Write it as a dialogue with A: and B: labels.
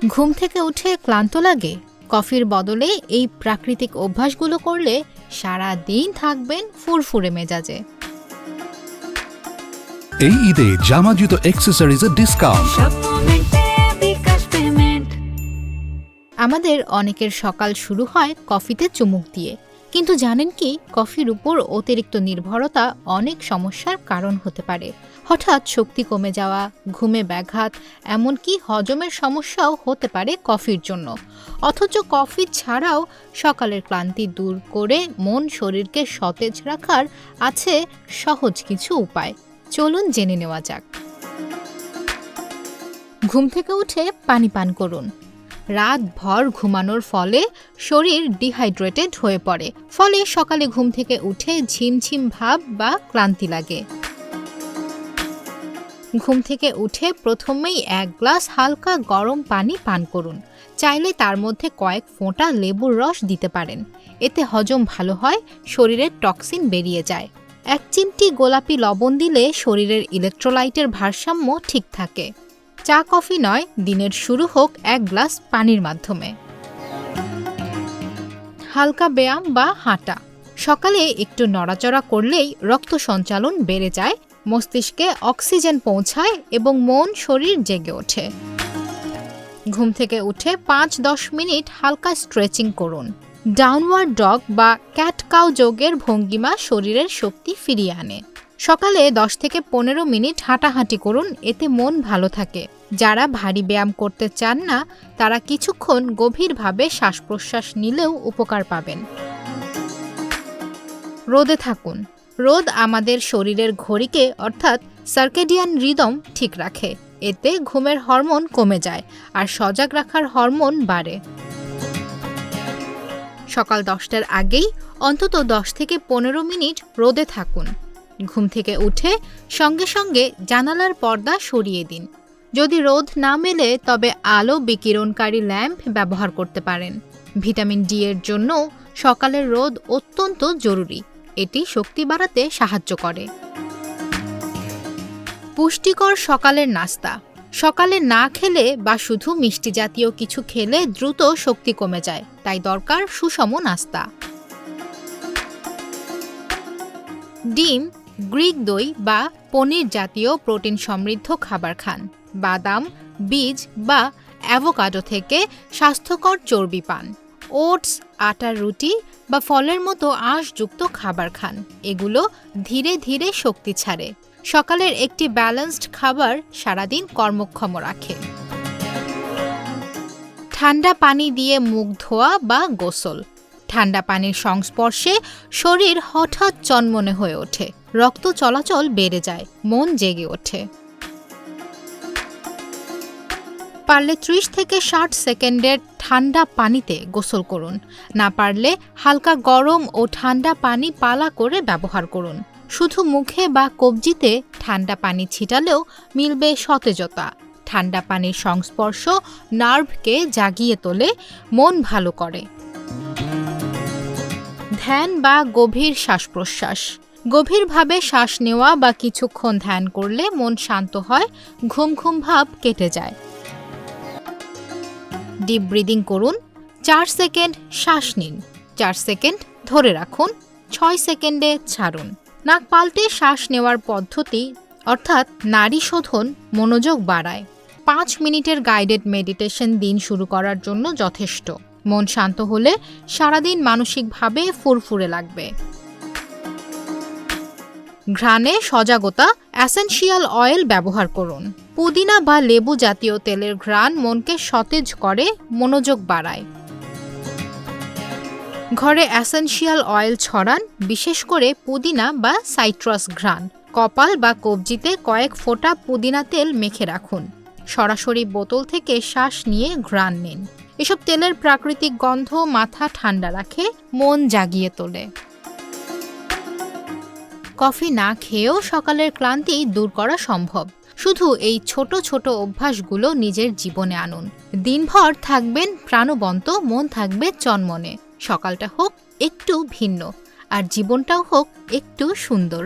A: ঘুম থেকে উঠে ক্লান্ত লাগে? কফির বদলে এই প্রাকৃতিক অভ্যাসগুলো করলে সারা দিন থাকবেন ফুরফুরে মেজাজে।
B: এই ঈদে জামা জুতো অ্যাক্সেসরিজের ডিসকাউন্ট।
A: আমাদের অনেকের সকাল শুরু হয় কফিতে চুমুক দিয়ে, কিন্তু জানেন কি, কফির উপর অতিরিক্ত নির্ভরতা অনেক সমস্যার কারণ হতে পারে। হঠাৎ শক্তি কমে যাওয়া, ঘুমে ব্যাঘাত, এমনকি হজমের সমস্যাও হতে পারে কফির জন্য। অথচ কফি ছাড়াও সকালের ক্লান্তি দূর করে মন শরীরকে সতেজ রাখার আছে সহজ কিছু উপায়। চলুন জেনে নেওয়া যাক। ঘুম থেকে উঠে পানি পান করুন। রাত ভর ঘুমানোর ফলে শরীর ডিহাইড্রেটেড হয়ে পড়ে, ফলে সকালে ঘুম থেকে উঠে ঝিমঝিম ভাব বা ক্লান্তি লাগে। ঘুম থেকে উঠে প্রথমেই 1 গ্লাস হালকা গরম পানি পান করুন। চাইলে তার মধ্যে কয়েক ফোঁটা লেবুর রস দিতে পারেন। এতে হজম ভালো হয়, শরীরের টক্সিন বেরিয়ে যায়। 1 চিমটি গোলাপি লবণ দিলে শরীরের ইলেকট্রোলাইটের ভারসাম্য ঠিক থাকে। চা কফি নয়, দিনের শুরু হোক 1 গ্লাস পানির মাধ্যমে। হালকা ব্যায়াম বা হাঁটা। সকালে একটু নড়াচড়া করলেই রক্ত সঞ্চালন বেড়ে যায়, মস্তিষ্কে অক্সিজেন পৌঁছায় এবং মন শরীর জেগে ওঠে। ঘুম থেকে উঠে 5-10 মিনিট হালকা স্ট্রেচিং করুন। ডাউনওয়ার্ড ডগ বা ক্যাট কাউ যোগের ভঙ্গিমা শরীরের শক্তি ফিরিয়ে আনে। সকালে 10 থেকে 15 মিনিট হাঁটাহাঁটি করুন, এতে মন ভালো থাকে। যারা ভারী ব্যায়াম করতে চান না, তারা কিছুক্ষণ গভীরভাবে শ্বাস প্রশ্বাস নিলেও উপকার পাবেন। রোদে থাকুন। রোদ আমাদের শরীরের ঘড়িকে অর্থাৎ সার্কেডিয়ান রিদম ঠিক রাখে। এতে ঘুমের হরমোন কমে যায় আর সজাগ রাখার হরমোন বাড়ে। সকাল 10টার আগেই অন্তত 10 থেকে 15 মিনিট রোদে থাকুন। ঘুম থেকে উঠে সঙ্গে সঙ্গে জানালার পর্দা সরিয়ে দিন। যদি রোদ না মেলে তবে আলো বিকিরণকারী ল্যাম্প ব্যবহার করতে পারেন। ভিটামিন ডি এর জন্য সকালের রোদ অত্যন্ত জরুরি। এটি শক্তি বাড়াতে সাহায্য করে। পুষ্টিকর সকালের নাস্তা। সকালে না খেলে বা শুধু মিষ্টি জাতীয় কিছু খেলে দ্রুত শক্তি কমে যায়, তাই দরকার সুষম নাস্তা। ডিম, গ্রিক দই বা পনির জাতীয় প্রোটিন সমৃদ্ধ খাবার খান। বাদাম, বীজ বা অ্যাভোকাডো থেকে স্বাস্থ্যকর চর্বি পান। ওটস, আটার রুটি বা ফলের মতো আঁশযুক্ত খাবার খান। এগুলো ধীরে ধীরে শক্তি ছাড়ে। সকালের একটি ব্যালেন্সড খাবার সারাদিন কর্মক্ষম রাখে। ঠান্ডা পানি দিয়ে মুখ ধোয়া বা গোসল। ঠান্ডা পানির সংস্পর্শে শরীর হঠাৎ চনমনে হয়ে ওঠে, রক্ত চলাচল বেড়ে যায়, মন জেগে ওঠে। পারলে 30 থেকে 60 সেকেন্ডের ঠান্ডা পানিতে গোসল করুন। না পারলে হালকা গরম ও ঠান্ডা পানি পালা করে ব্যবহার করুন। শুধু মুখে বা কবজিতে ঠান্ডা পানি ছিটালেও মিলবে সতেজতা। ঠান্ডা পানির সংস্পর্শ নার্ভকে জাগিয়ে তোলে, মন ভালো করে। ধ্যান বা গভীর শ্বাস প্রশ্বাস। গভীরভাবে শ্বাস নেওয়া বা কিছুক্ষণ ধ্যান করলে মন শান্ত হয়, ঘুম ঘুম ভাব কেটে যায়। ডিপ ব্রিদিং করুন। 4 সেকেন্ড শ্বাস নিন, 4 সেকেন্ড ধরে রাখুন, 6 সেকেন্ডে ছাড়ুন। নাক পাল্টে শ্বাস নেওয়ার পদ্ধতি অর্থাৎ নাড়ি শোধন মনোযোগ বাড়ায়। 5 মিনিটের গাইডেড মেডিটেশন দিন শুরু করার জন্য যথেষ্ট। মন শান্ত হলে সারাদিন মানসিকভাবে ফুরফুরে লাগবে। ঘ্রাণে সজাগতা। এসেনশিয়াল অয়েল ব্যবহার করুন। পুদিনা বা লেবু জাতীয় তেলের ঘ্রাণ মনকে সতেজ করে, মনোযোগ বাড়ায়। ঘরে এসেনশিয়াল অয়েল ছড়ান, বিশেষ করে পুদিনা বা সাইট্রাস ঘ্রাণ। কপাল বা কবজিতে কয়েক ফোঁটা পুদিনা তেল মেখে রাখুন। সরাসরি বোতল থেকে শ্বাস নিয়ে ঘ্রাণ নিন। এসব তেলের প্রাকৃতিক গন্ধ মাথা ঠান্ডা রাখে, মন জাগিয়ে তোলে। কফি না খেয়েও সকালের ক্লান্তি দূর করা সম্ভব। শুধু এই ছোট ছোট অভ্যাসগুলো নিজের জীবনে আনুন। দিনভর থাকবেন প্রাণবন্ত, মন থাকবে চনমনে। সকালটা হোক একটু ভিন্ন, আর জীবনটাও হোক একটু সুন্দর।